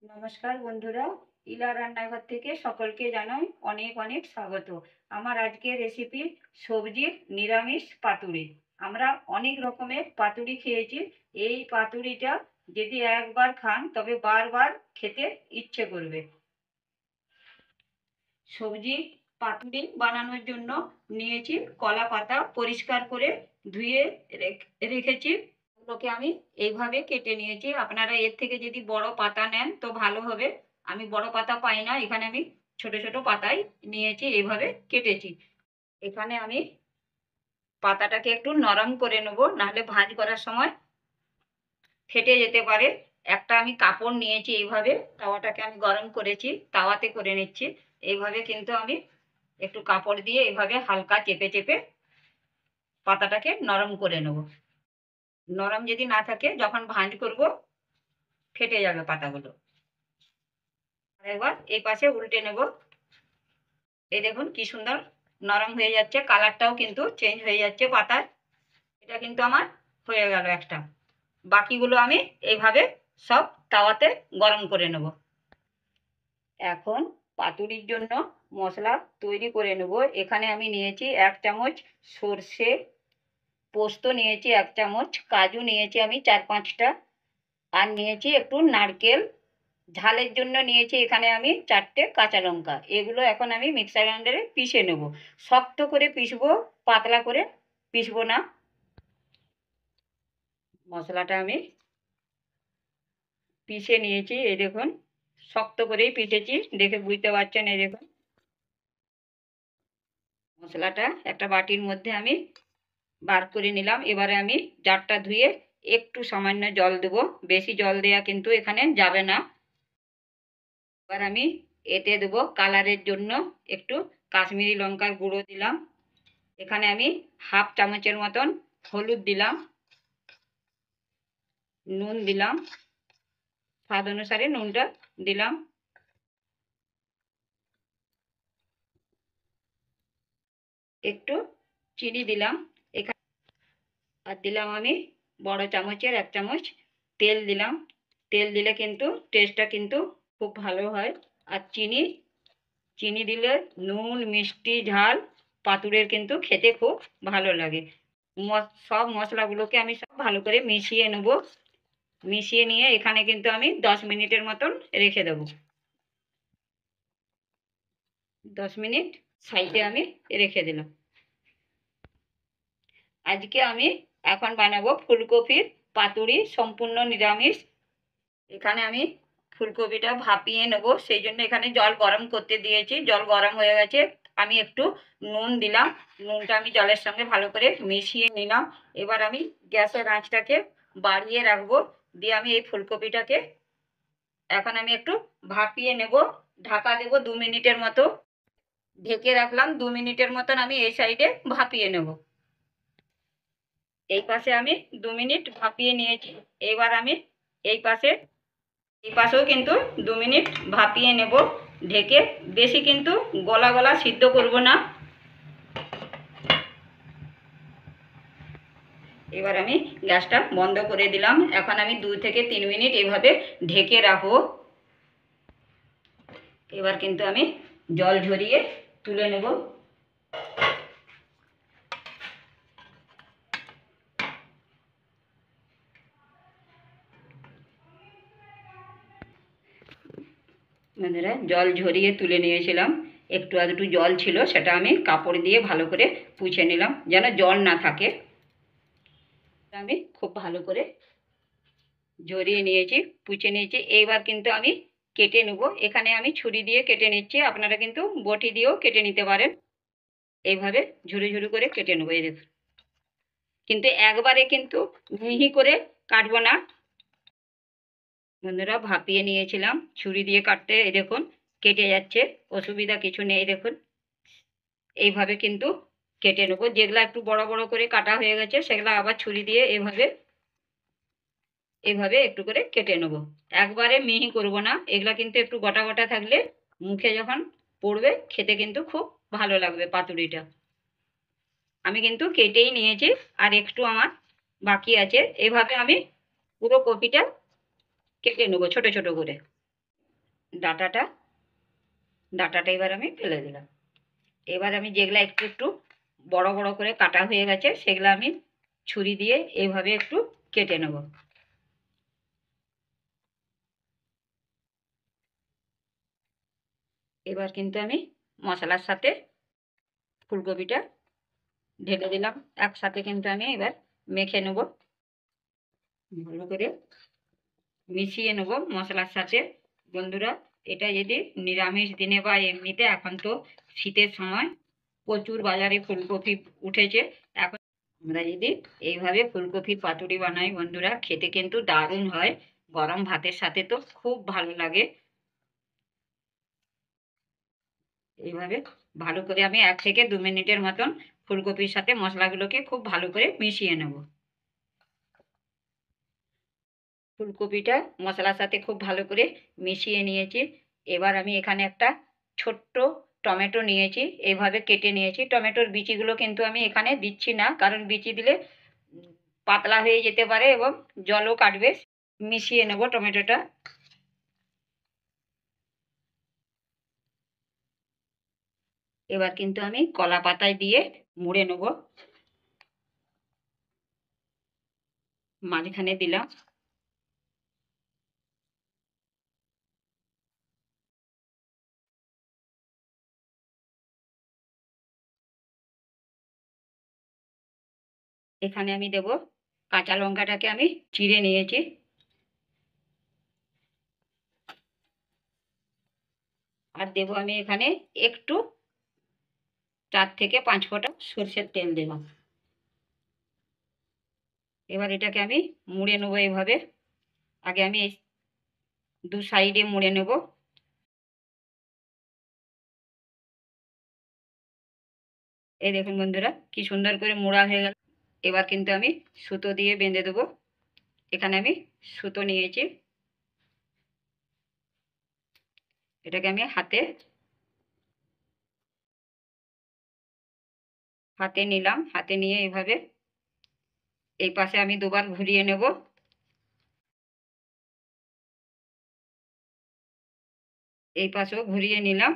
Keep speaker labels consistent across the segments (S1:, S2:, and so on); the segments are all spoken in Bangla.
S1: নমস্কার বন্ধুরা, ইলা রান্নাঘর থেকে সকলকে জানাই অনেক অনেক স্বাগত। আমার আজকের রেসিপি সবজির নিরামিষ পাতুরি। আমরা অনেক রকমের পাতুরি খেয়েছি। এই পাতুরিটা যদি একবার খান তবে বারবার খেতে ইচ্ছে করবে। সবজি পাতুরি বানানোর জন্য নিয়েছি কলা পাতা, পরিষ্কার করে ধুয়ে রেখেছি। ওগুলোকে আমি এইভাবে কেটে নিয়েছি। আপনারা এর থেকে যদি বড় পাতা নেন তো ভালো হবে। আমি বড় পাতা পাই না, এখানে আমি ছোট ছোট পাতাই নিয়েছি, এইভাবে কেটেছি। এখানে আমি পাতাটাকে একটু নরম করে নেব, নাহলে ভাঁজ করার সময় ফেটে যেতে পারে। একটা আমি কাপড় নিয়েছি, এইভাবে তাওয়াটাকে আমি গরম করেছি, তাওয়াতে করে নিচ্ছি। এইভাবে কিন্তু আমি একটু কাপড় দিয়ে এইভাবে হালকা চেপে চেপে পাতাটাকে নরম করে নেব। নরম যদি না থাকে, যখন ভাঁজ করব ফেটে যাবে পাতাগুলো। এবার এই পাশে উল্টে নেব। এই দেখুন কি সুন্দর নরম হয়ে যাচ্ছে, কালারটাও কিন্তু চেঞ্জ হয়ে যাচ্ছে পাতার। এটা কিন্তু আমার হয়ে গেল একটা। বাকিগুলো আমি এইভাবে সব তাওয়াতে গরম করে নেব। এখন পাতুরির জন্য মশলা তৈরি করে নেব। এখানে আমি নিয়েছি 1 চামচ সর্ষে, পোস্ত নিয়েছি 1 চামচ, কাজু নিয়েছি আমি 4-5টা, আর নিয়েছি একটু নারকেল। ঝালের জন্য নিয়েছি এখানে আমি 4টে কাঁচা লঙ্কা। এগুলো এখন আমি মিক্সার গ্রাইন্ডারে পিষে নেব। শক্ত করে পিষবো, পাতলা করে পিষবো না। মশলাটা আমি পিষে নিয়েছি, এই দেখুন শক্ত করেই পিষেছি, দেখে বুঝতে পারছেন। এই দেখুন মশলাটা একটা বাটির মধ্যে আমি বার করে নিলাম। এবারে আমি জারটা ধুয়ে একটু সামান্য জল দেবো, বেশি জল দেওয়া কিন্তু এখানে যাবে না। এবার আমি এতে দেবো কালারের জন্য একটু কাশ্মীরি লঙ্কার গুঁড়ো দিলাম। এখানে আমি 1/2 চামচের মতন হলুদ দিলাম, নুন দিলাম, স্বাদ অনুসারে নুনটা দিলাম, একটু চিনি দিলাম এখানে, আর দিলাম আমি বড় চামচের 1 চামচ তেল দিলাম। তেল দিলে কিন্তু টেস্টটা কিন্তু খুব ভালো হয়। আর চিনি চিনি দিলে নুন, মিষ্টি, ঝাল পাতুরের কিন্তু খেতে খুব ভালো লাগে। সব মশলাগুলোকে আমি সব ভালো করে মিশিয়ে নেব। মিশিয়ে নিয়ে এখানে কিন্তু আমি 10 মিনিটের মতন রেখে দেবো। 10 মিনিট সাইডে আমি রেখে দিলাম। আজকে আমি এখন বানাবো ফুলকপির পাতুরি, সম্পূর্ণ নিরামিষ। এখানে আমি ফুলকপিটা ভাপিয়ে নেব, সেই জন্য এখানে জল গরম করতে দিয়েছি। জল গরম হয়ে গেছে, আমি একটু নুন দিলাম। নুনটা আমি জলের সঙ্গে ভালো করে মিশিয়ে নিলাম। এবার আমি গ্যাসের আঁচটাকে বাড়িয়ে রাখবো, দিয়ে আমি এই ফুলকপিটাকে এখন আমি একটু ভাপিয়ে নেব। ঢাকা দেবো 2 মিনিটের মতো। ঢেকে রাখলাম 2 মিনিটের মতন, আমি এই সাইডে ভাপিয়ে নেব। এই পাশে আমি 2 মিনিট ভাপিয়ে নিয়েছি। এবার আমি এই পাশেও কিন্তু 2 মিনিট ভাপিয়ে নেব ঢেকে। বেশি কিন্তু গলা গলা সিদ্ধ করব না। এবার আমি গ্যাসটা বন্ধ করে দিলাম। এখন আমি 2 থেকে 3 মিনিট এভাবে ঢেকে রাখবো। এবার কিন্তু আমি জল ঝরিয়ে তুলে নেব। বন্ধুরা, জল ঝরিয়ে তুলে নিয়েছিলাম। একটু আধটু জল ছিল, সেটা আমি কাপড় দিয়ে ভালো করে পুছে নিলাম, যেন জল না থাকে। আমি খুব ভালো করে ঝরিয়ে নিয়েছি, পুছে নিয়েছি। এইবার কিন্তু আমি কেটে নেব। এখানে আমি ছুরি দিয়ে কেটে নিচ্ছি, আপনারা কিন্তু বটি দিয়েও কেটে নিতে পারেন। এইভাবে ঝুরু ঝুরু করে কেটে নেবো। এই দেখুন, কিন্তু একবারে কিন্তু মিহি করে কাটবো না। বন্ধুরা, ভাপিয়ে নিয়েছিলাম, ছুরি দিয়ে কাটতে এই দেখুন কেটে যাচ্ছে, অসুবিধা কিছু নেই। দেখুন এইভাবে কিন্তু কেটে নেবো। যেগুলো একটু বড় বড় করে কাটা হয়ে গেছে সেগুলো আবার ছুরি দিয়ে এভাবে এভাবে একটু করে কেটে নেবো। একবারে মিহি করব না, এগুলা কিন্তু একটু গোটা গোটা থাকলে মুখে যখন পড়বে খেতে কিন্তু খুব ভালো লাগবে পাতুরিটা। আমি কিন্তু কেটেই নিয়েছি, আর একটু আমার বাকি আছে। এভাবে আমি পুরো কপিটা কেটে নেবো ছোট ছোট করে। ডাঁটাটা ডাঁটাটা এবার আমি ফেলে দিলাম। এবার আমি যেগুলা একটু একটু বড় বড় করে কাটা হয়ে গেছে সেগুলো আমি ছুরি দিয়ে এইভাবে একটু কেটে নেব। এবার কিন্তু আমি মশলার সাথে ফুলকপিটা ঢেলে দিলাম, একসাথে কিন্তু আমি এবার মেখে নেব, ভালো করে মিশিয়ে নেব মশলার সাথে। বন্ধুরা, এটা যদি নিরামিষ দিনে বা এমনিতে, এখন তো শীতের সময় প্রচুর বাজারে ফুলকপি উঠেছে, এখন আমরা যদি এইভাবে ফুলকপির পাতুরি বানাই বন্ধুরা, খেতে কিন্তু দারুণ হয়। গরম ভাতের সাথে তো খুব ভালো লাগে। এইভাবে ভালো করে আমি 1 থেকে 2 মিনিটের মতন ফুলকপির সাথে মশলাগুলোকে খুব ভালো করে মিশিয়ে নেব। ফুলকপিটা মশলার সাথে খুব ভালো করে মিশিয়ে নিয়েছি। এবার আমি এখানে একটা ছোট্ট টমেটো নিয়েছি, এইভাবে কেটে নিয়েছি। টমেটোর বিচিগুলো কিন্তু আমি এখানে দিচ্ছি না, কারণ বিচি দিলে পাতলা হয়ে যেতে পারে এবং জলও কাটবে। মিশিয়ে নেব টমেটোটা। এবার কিন্তু আমি কলা পাতায় দিয়ে মুড়ে নেব, মাঝখানে দিলাম। এখানে আমি দেব কাঁচা লঙ্কাটাকে আমি চিড়ে নিয়েছি, আর দেব আমি এখানে একটু 4 থেকে 5 ফোঁটা সরষের তেল দিলাম। এবার এটাকে আমি মুড়ে নেবো এইভাবে। আগে আমি এই 2 সাইডে মুড়ে নেব। এই দেখুন বন্ধুরা, কি সুন্দর করে মোড়া হয়ে গেল। এবার কিন্তু আমি সুতো দিয়ে বেঁধে দেবো। এখানে আমি সুতো নিয়েছি, এটাকে আমি হাতে হাতে নিলাম। হাতে নিয়ে এইভাবে এই পাশে আমি 2বার ঘুরিয়ে নেব। এই পাশেও ঘুরিয়ে নিলাম।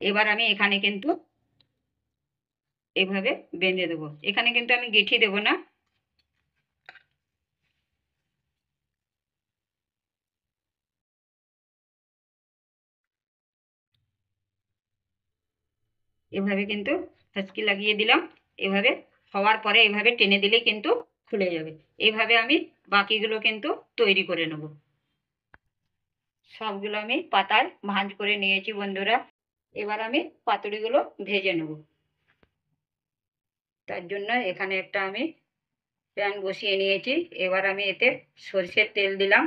S1: এবার আমি এখানে কিন্তু এভাবে বেঁধে দেবো। এখানে কিন্তু আমি গেঁথি দেব না। এভাবে কিন্তু হাঁচকি লাগিয়ে দিলাম। এভাবে হওয়ার পরে এভাবে টেনে দিলে কিন্তু খুলে যাবে। এইভাবে আমি বাকিগুলো কিন্তু তৈরি করে নেব। সবগুলো আমি পাতায় ভাঁজ করে নিয়েছি বন্ধুরা। এবার আমি পাতুরিগুলো ভেজে নেব। তার জন্য এখানে একটা আমি প্যান বসিয়ে নিয়েছি। এবার আমি এতে সরষের তেল দিলাম।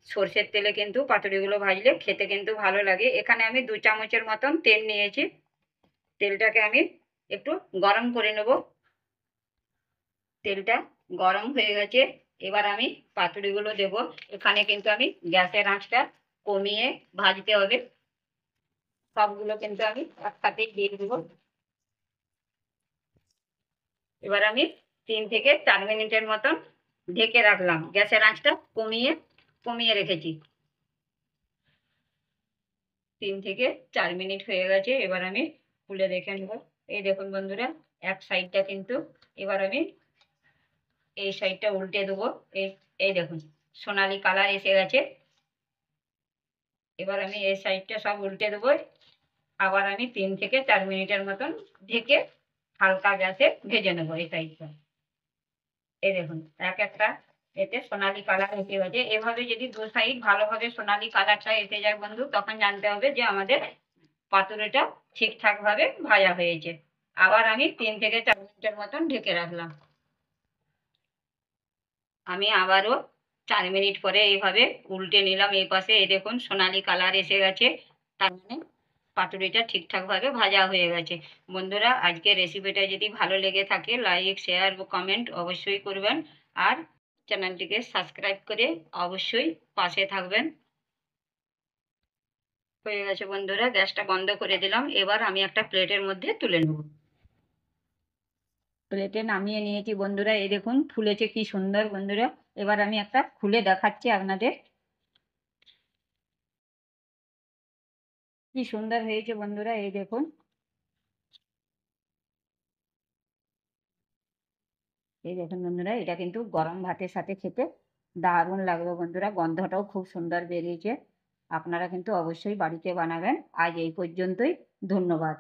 S1: সরষের তেলে কিন্তু পাতুরিগুলো ভাজলে খেতে কিন্তু ভালো লাগে। এখানে আমি 2 চামচের মতন তেল নিয়েছি। তেলটাকে আমি একটু গরম করে নেব। তেলটা গরম হয়ে গেছে, এবার আমি পাতুরিগুলো দেব। এখানে কিন্তু আমি গ্যাসের আঁচটা কমিয়ে ভাজতে হবে। সবগুলো কিন্তু আমি একসাথেই দিয়ে দেবো। এবার আমি 3 থেকে 4 মিনিটের মতন ঢেকে রাখলাম। গ্যাসের আঁচটা কমিয়ে কমিয়ে রেখেছি। 3 থেকে 4 মিনিট হয়ে গেছে। এবার আমি খুলে দেখে নেব। এই দেখুন বন্ধুরা, এক সাইডটা কিন্তু এবার আমি এই সাইডটা উল্টে দেবো। এই এই দেখুন সোনালি কালার এসে গেছে। এবার আমি এই সাইডটা সব উল্টে দেবো। আবার আমি 3 থেকে 4 মিনিটের মতন ঢেকে হালকা গ্যাসে ভেজে নেবো এই সাইডটা। এই দেখুন এক একটা এতে সোনালি কালার এসে গেছে। এভাবে যদি 2 সাইড ভালোভাবে সোনালি কালারটা এসে যায় বন্ধু, তখন জানতে হবে যে আমাদের পাতুরিটা ঠিকঠাক ভাবে ভাজা হয়েছে। আবার আমি 3 থেকে 4 মিনিটের মতন ঢেকে রাখলাম। আমি আবারও 4 মিনিট পরে এইভাবে উল্টে নিলাম। এই পাশে এই দেখুন সোনালি কালার এসে গেছে, তার মানে পাতুরিটা ঠিকঠাক ভাবে ভাজা হয়ে গেছে। বন্ধুরা, আজকের রেসিপিটা যদি ভালো লেগে থাকে লাইক শেয়ার ও কমেন্ট অবশ্যই করবেন, আর চ্যানেলটিকে সাবস্ক্রাইব করে অবশ্যই পাশে থাকবেন। হয়ে গেছে বন্ধুরা, গ্যাসটা বন্ধ করে দিলাম। এবার আমি একটা প্লেটের মধ্যে তুলে নেব। প্লেটে নামিয়ে নিয়েছি বন্ধুরা। এই দেখুন ফুলেছে কি সুন্দর বন্ধুরা। এবার আমি একটা খুলে দেখাচ্ছি আপনাদের। কি সুন্দর হয়েছে বন্ধুরা, এই দেখুন। এই দেখুন বন্ধুরা, এটা কিন্তু গরম ভাতের সাথে খেতে দারুণ লাগবে বন্ধুরা, গন্ধটাও খুব সুন্দর বেরিয়েছে। আপনারা কিন্তু অবশ্যই বাড়িতে বানাবেন। আজ এই পর্যন্তই, ধন্যবাদ।